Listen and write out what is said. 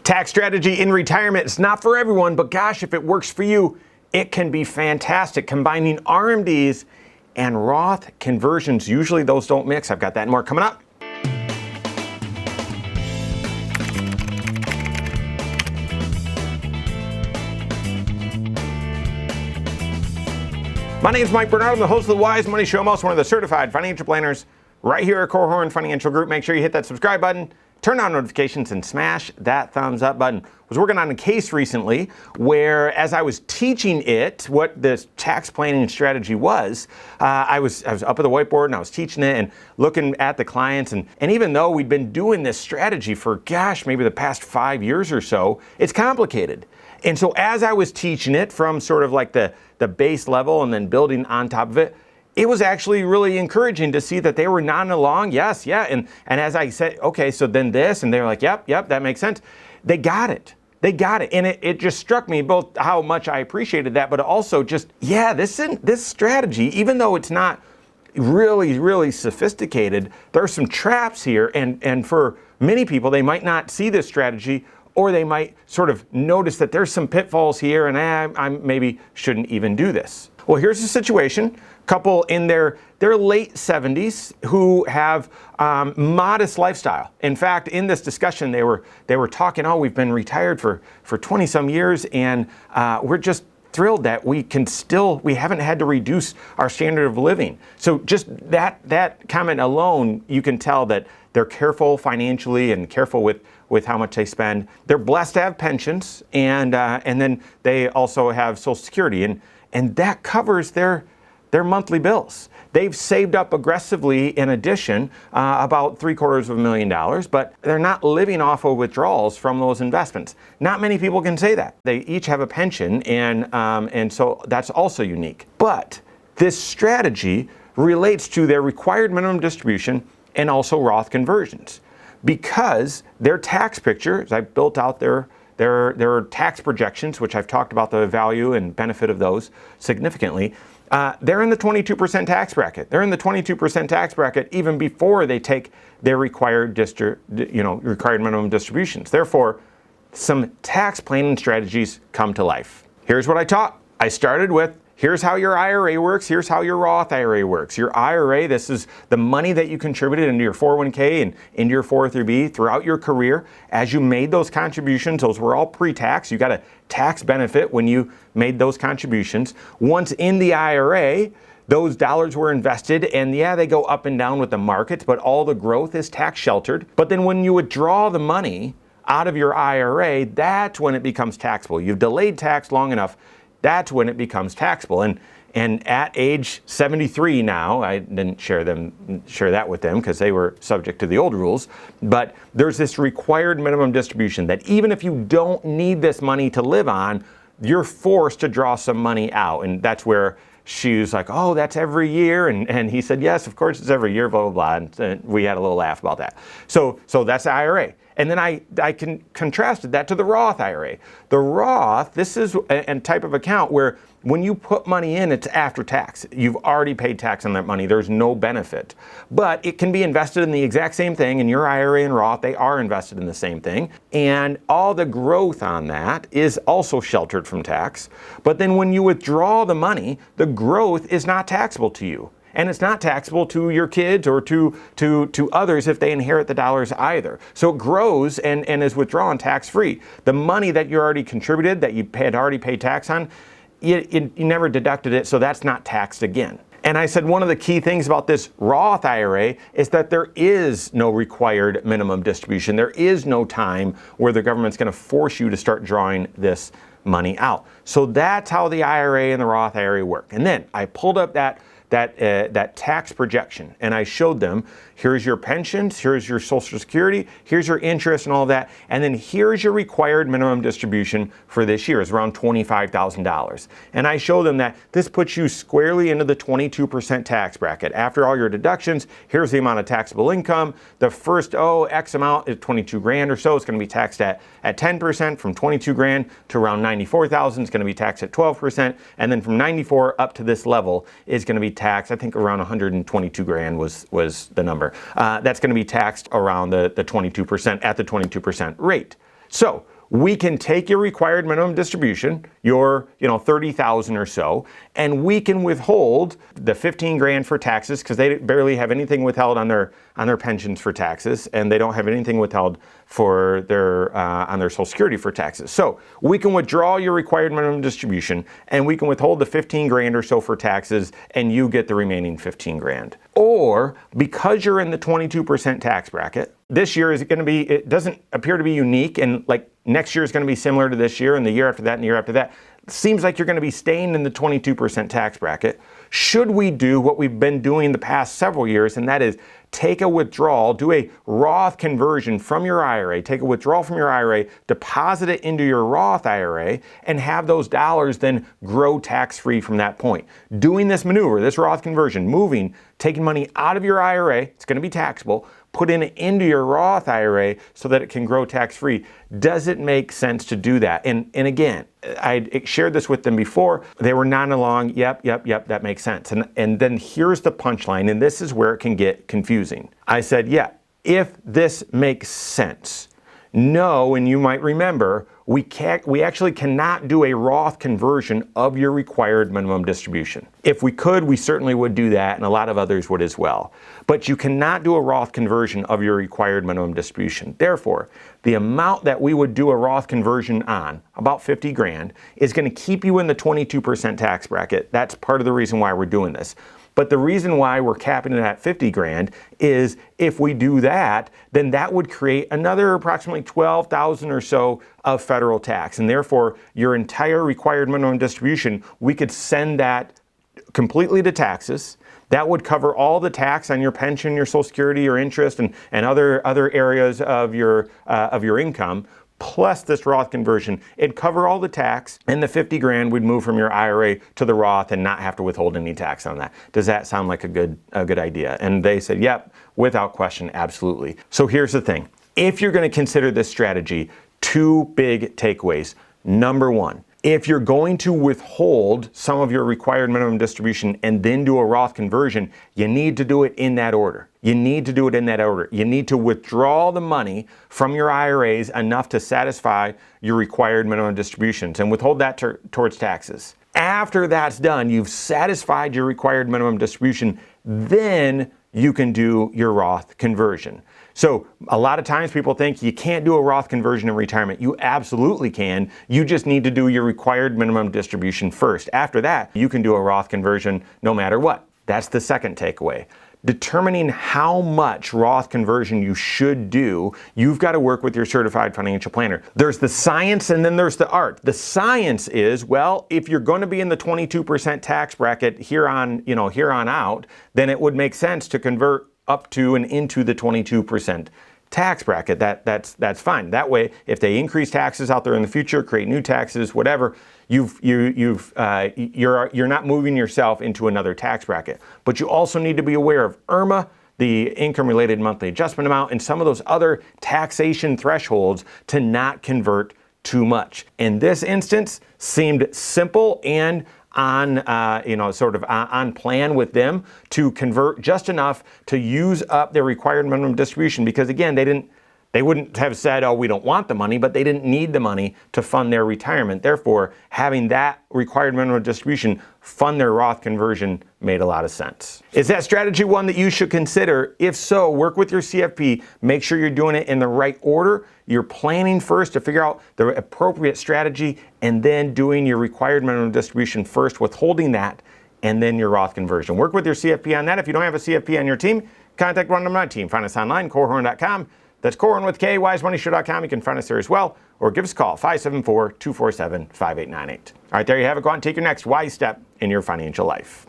Tax strategy in retirement is not for everyone, but gosh, if it works for you, it can be fantastic. Combining RMDs and Roth conversions, usually those don't mix. I've got that and more coming up. My name is Mike Bernard. I'm the host of the Wise Money Show. I'm also one of the certified financial planners right here at Korhorn Financial Group. Make sure you hit that subscribe button, turn on notifications, and smash that thumbs up button. I was working on a case recently where, as I was teaching it, what this tax planning strategy was, I was up at the whiteboard and I was teaching it and looking at the clients. And even though we'd been doing this strategy for, gosh, maybe the past 5 years or so, it's complicated. And so as I was teaching it from sort of like the base level and then building on top of it, it was actually really encouraging to see that they were nodding along. Yes, yeah. And as I said, okay, so then this, and they were like, yep, that makes sense. They got it. And it just struck me both how much I appreciated that, but also just, yeah, this strategy, even though it's not really, really sophisticated, there are some traps here. And for many people, they might not see this strategy, or they might sort of notice that there's some pitfalls here and I maybe shouldn't even do this. Well, here's the situation. Couple in their late 70s who have modest lifestyle. In fact, in this discussion, they were talking, we've been retired for 20 some years, and we're just thrilled that we haven't had to reduce our standard of living. So just that comment alone, you can tell that they're careful financially and careful with how much they spend. They're blessed to have pensions, and then they also have Social Security, and that covers their monthly bills. They've saved up aggressively in addition about $750,000, but they're not living off of withdrawals from those investments. Not many people can say that. They each have a pension, and so that's also unique. But this strategy relates to their required minimum distribution and also Roth conversions, because their tax picture, as I've built out their tax projections, which I've talked about the value and benefit of those significantly, they're in the 22% tax bracket. They're in the 22% tax bracket even before they take their required minimum distributions. Therefore, some tax planning strategies come to life. Here's what I taught. I started with, here's how your IRA works. Here's how your Roth IRA works. Your IRA, this is the money that you contributed into your 401k and into your 403b throughout your career. As you made those contributions, those were all pre-tax. You got a tax benefit when you made those contributions. Once in the IRA, those dollars were invested, and yeah, they go up and down with the markets, but all the growth is tax sheltered. But then when you withdraw the money out of your IRA, that's when it becomes taxable. You've delayed tax long enough. That's when it becomes taxable. And at age 73 now, I didn't share that with them because they were subject to the old rules, but there's this required minimum distribution that even if you don't need this money to live on, you're forced to draw some money out. And that's where she was like, oh, that's every year. And he said, yes, of course it's every year, blah, blah, blah. And we had a little laugh about that. So that's the IRA. And then I contrasted that to the Roth IRA. The Roth, this is a type of account where when you put money in, it's after tax. You've already paid tax on that money. There's no benefit. But it can be invested in the exact same thing. In your IRA and Roth, they are invested in the same thing. And all the growth on that is also sheltered from tax. But then when you withdraw the money, the growth is not taxable to you. And it's not taxable to your kids or to others if they inherit the dollars either. So it grows and is withdrawn tax-free. The money that you already contributed, that you had already paid tax on, you never deducted it, so that's not taxed again. And I said one of the key things about this Roth IRA is that there is no required minimum distribution. There is no time where the government's going to force you to start drawing this money out. So that's how the IRA and the Roth IRA work. And then I pulled up that tax projection, and I showed them, here's your pensions, here's your Social Security, here's your interest and all that, and then here's your required minimum distribution for this year is around $25,000. And I showed them that this puts you squarely into the 22% tax bracket. After all your deductions, here's the amount of taxable income. The first X amount is 22 grand or so. It's going to be taxed at 10%. From 22 grand to around 94,000 is going to be taxed at 12%, and then from 94 up to this level is going to be taxed, I think around 122 grand was the number. That's going to be taxed around the 22%, at the 22% rate. So we can take your required minimum distribution, your $30,000 or so, and we can withhold the $15,000 for taxes because they barely have anything withheld on their pensions for taxes, and they don't have anything withheld for their on their Social Security for taxes. So we can withdraw your required minimum distribution, and we can withhold the $15,000 or so for taxes, and you get the remaining $15,000. Or because you're in the 22% tax bracket, this year is going to be, it doesn't appear to be unique, and like next year is going to be similar to this year, and the year after that, and the year after that. It seems like you're going to be staying in the 22% tax bracket. Should we do what we've been doing the past several years, and that is take a withdrawal, do a Roth conversion from your IRA, take a withdrawal from your IRA, deposit it into your Roth IRA, and have those dollars then grow tax-free from that point. Doing this maneuver, this Roth conversion, moving, taking money out of your IRA, it's going to be taxable, putting it into your Roth IRA so that it can grow tax-free. Does it make sense to do that? And again, I shared this with them before. They were nodding along, yep, that makes sense. And then here's the punchline, and this is where it can get confusing. I said, yeah, if this makes sense. No, and you might remember, we actually cannot do a Roth conversion of your required minimum distribution. If we could, we certainly would do that, and a lot of others would as well. But you cannot do a Roth conversion of your required minimum distribution. Therefore, the amount that we would do a Roth conversion on, about $50,000, is going to keep you in the 22% tax bracket. That's part of the reason why we're doing this. But the reason why we're capping it at $50,000 is if we do that, then that would create another approximately $12,000 or so of federal tax. And therefore, your entire required minimum distribution, we could send that completely to taxes. That would cover all the tax on your pension, your Social Security, your interest, and other areas of your income. Plus this Roth conversion, it'd cover all the tax, and the $50,000 would move from your IRA to the Roth and not have to withhold any tax on that. Does that sound like a good idea? And they said, yep, without question, absolutely. So here's the thing. If you're going to consider this strategy, two big takeaways. Number one, if you're going to withhold some of your required minimum distribution and then do a Roth conversion, you need to do it in that order. You need to withdraw the money from your IRAs enough to satisfy your required minimum distributions and withhold that towards taxes. After that's done, you've satisfied your required minimum distribution, then you can do your Roth conversion. So a lot of times people think you can't do a Roth conversion in retirement. You absolutely can. You just need to do your required minimum distribution first. After that, you can do a Roth conversion no matter what. That's the second takeaway. Determining how much Roth conversion you should do, you've got to work with your certified financial planner. There's the science and then there's the art. The science is, well, if you're going to be in the 22% tax bracket here on out, then it would make sense to convert up to and into the 22% tax bracket. That's fine. That way, if they increase taxes out there in the future, create new taxes, whatever, you're not moving yourself into another tax bracket. But you also need to be aware of IRMA, the income-related monthly adjustment amount, and some of those other taxation thresholds to not convert too much. In this instance, seemed simple and on plan with them to convert just enough to use up their required minimum distribution, because again, they wouldn't have said, oh, we don't want the money, but they didn't need the money to fund their retirement. Therefore, having that required minimum distribution fund their Roth conversion made a lot of sense. Is that strategy one that you should consider? If so, work with your CFP. Make sure you're doing it in the right order. You're planning first to figure out the appropriate strategy, and then doing your required minimum distribution first, withholding that, and then your Roth conversion. Work with your CFP on that. If you don't have a CFP on your team, contact one of my team. Find us online, Korhorn.com. That's Korhorn with K, wisemoneyshow.com. You can find us there as well, or give us a call, 574-247-5898. All right, there you have it. Go out and take your next wise step in your financial life.